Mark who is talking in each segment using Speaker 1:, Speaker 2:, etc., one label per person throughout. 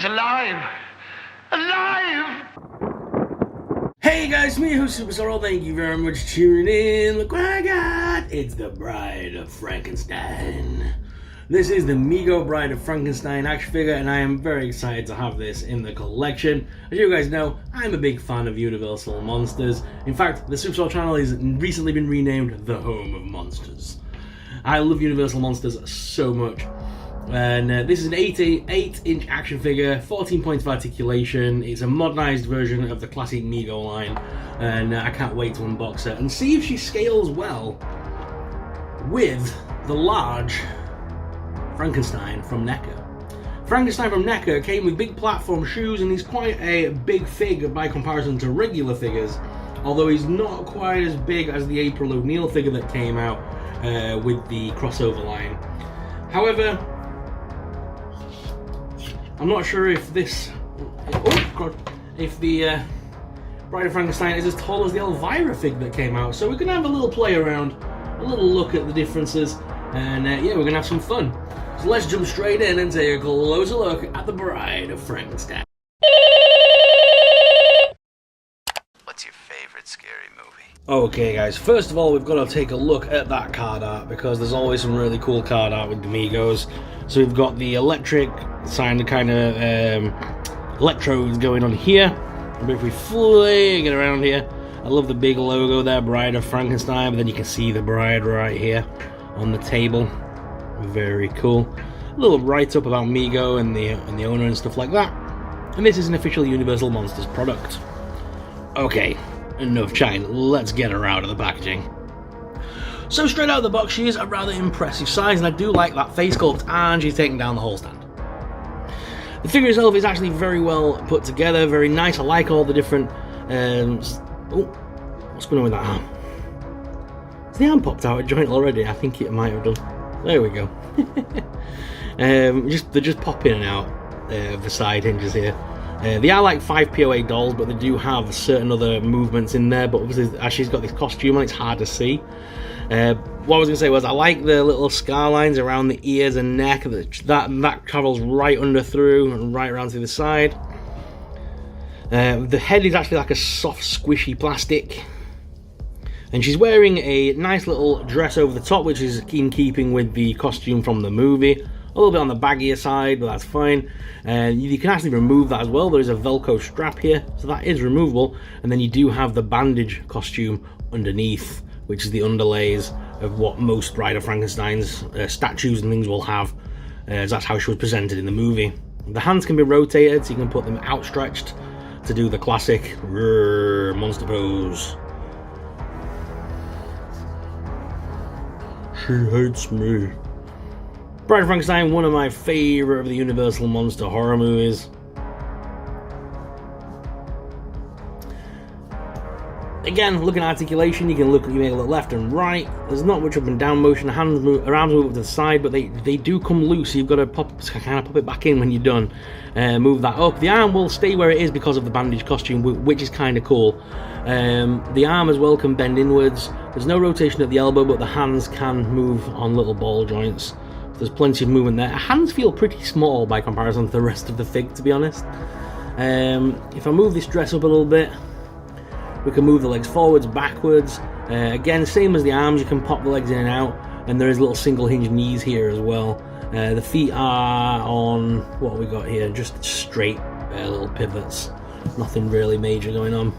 Speaker 1: He's alive! Alive!
Speaker 2: Hey guys, me, who's Superstar. Thank you very much for tuning in. Look what I got! It's the Bride of Frankenstein. This is the Mego Bride of Frankenstein action figure, and I am very excited to have this in the collection. As you guys know, I'm a big fan of Universal Monsters. In fact, the Superstar channel has recently been renamed the Home of Monsters. I love Universal Monsters so much. And this is an 8-inch action figure, 14 points of articulation. It's a modernized version of the classic Mego line, and I can't wait to unbox her and see if she scales well with the large Frankenstein from NECA. Frankenstein from NECA came with big platform shoes, and he's quite a big fig by comparison to regular figures, although he's not quite as big as the April O'Neil figure that came out with the crossover line. However, I'm not sure if this, if the Bride of Frankenstein is as tall as the Elvira fig that came out. So we're gonna have a little play around, a little look at the differences, and yeah, we're gonna have some fun. So let's jump straight in and take a closer look at the Bride of Frankenstein.
Speaker 3: What's your favorite scary movie?
Speaker 2: Okay guys, first of all we've got to take a look at that card art, because there's always some really cool card art with the Megos. So we've got the electric kind of electrodes going on here. But if we fling it around here, I love the big logo there, Bride of Frankenstein, but then you can see the bride right here on the table. Very cool. A little write-up about Mego and the owner and stuff like that. And this is an official Universal Monsters product. Okay, enough chatting, let's get her out of the packaging. So straight out of the box, she is a rather impressive size, and I do like that face sculpt, and she's taking down the whole stand. The figure itself is actually very well put together, very nice. I like all the different... oh, what's going on with that arm? Has the arm popped out a joint already? I think it might have done. There we go. They're just popping in and out of the side hinges here. They are like 5 POA dolls, but they do have certain other movements in there, but obviously as she's got this costume on, it's hard to see. What I was going to say was I like the little scar lines around the ears and neck, that travels right under through and right around to the side. The head is actually like a soft squishy plastic, and she's wearing a nice little dress over the top, which is in keeping with the costume from the movie. A little bit on the baggier side, but that's fine. And you can actually remove that as well. There is a Velcro strap here, so that is removable. And then you do have the bandage costume underneath, which is the underlays of what most Bride of Frankenstein's statues and things will have. As that's how she was presented in the movie. The hands can be rotated, so you can put them outstretched to do the classic monster pose. She hates me. Bride of Frankenstein, one of my favourite of the Universal Monster horror movies. Again, looking at articulation, you can make it look left and right. There's not much up and down motion. The arms move up to the side, but they do come loose. So you've got to kind of pop it back in when you're done. Move that up. The arm will stay where it is because of the bandage costume, which is kind of cool. The arm as well can bend inwards. There's no rotation at the elbow, but the hands can move on little ball joints. There's plenty of movement there. Hands feel pretty small by comparison to the rest of the fig, to be honest. If I move this dress up a little bit, we can move the legs forwards, backwards. Again, same as the arms, you can pop the legs in and out, and there is little single hinge knees here as well. The feet are on, what have we got here? Just straight little pivots. Nothing really major going on.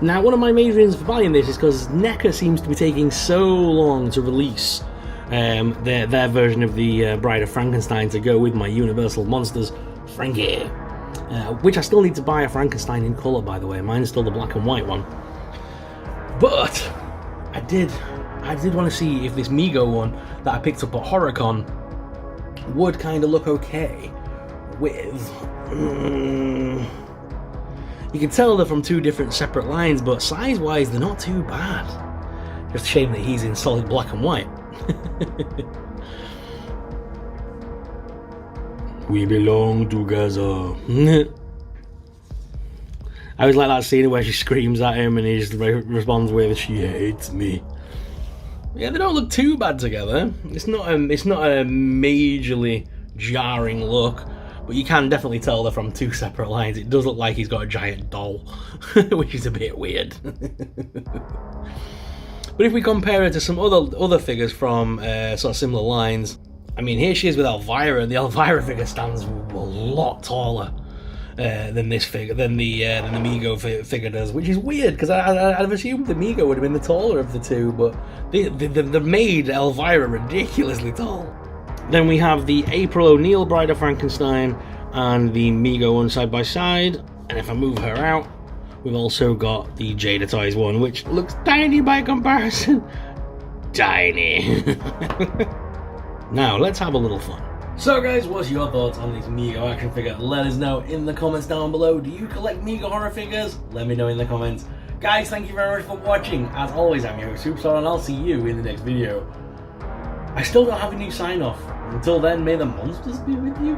Speaker 2: Now, one of my main reasons for buying this is because NECA seems to be taking so long to release their version of the Bride of Frankenstein to go with my Universal Monsters Frankie, which I still need to buy a Frankenstein in colour, by the way. Mine is still the black and white one. But I did want to see if this Mego one that I picked up at HorrorCon would kind of look okay with... You can tell they're from two different separate lines, but size-wise they're not too bad. Just a shame that he's in solid black and white. We belong together. I always like that scene where she screams at him and he just responds with, "She hates me." Yeah, they don't look too bad together. It's not a majorly jarring look, but you can definitely tell they're from two separate lines. It does look like he's got a giant doll, which is a bit weird. But if we compare it to some other figures from sort of similar lines, I mean, here she is with Elvira, and the Elvira figure stands a lot taller than this figure, than the Mego figure does, which is weird because I'd have assumed the Mego would have been the taller of the two, but they made Elvira ridiculously tall. Then we have the April O'Neil Bride of Frankenstein and the Mego one side by side, and if I move her out, we've also got the Jada Toys one, which looks tiny by comparison. Tiny. Now, let's have a little fun. So guys, what's your thoughts on this Mego action figure? Let us know in the comments down below. Do you collect Mego horror figures? Let me know in the comments. Guys, thank you very much for watching. As always, I'm your host, Superstar, and I'll see you in the next video. I still don't have a new sign-off. Until then, may the monsters be with you.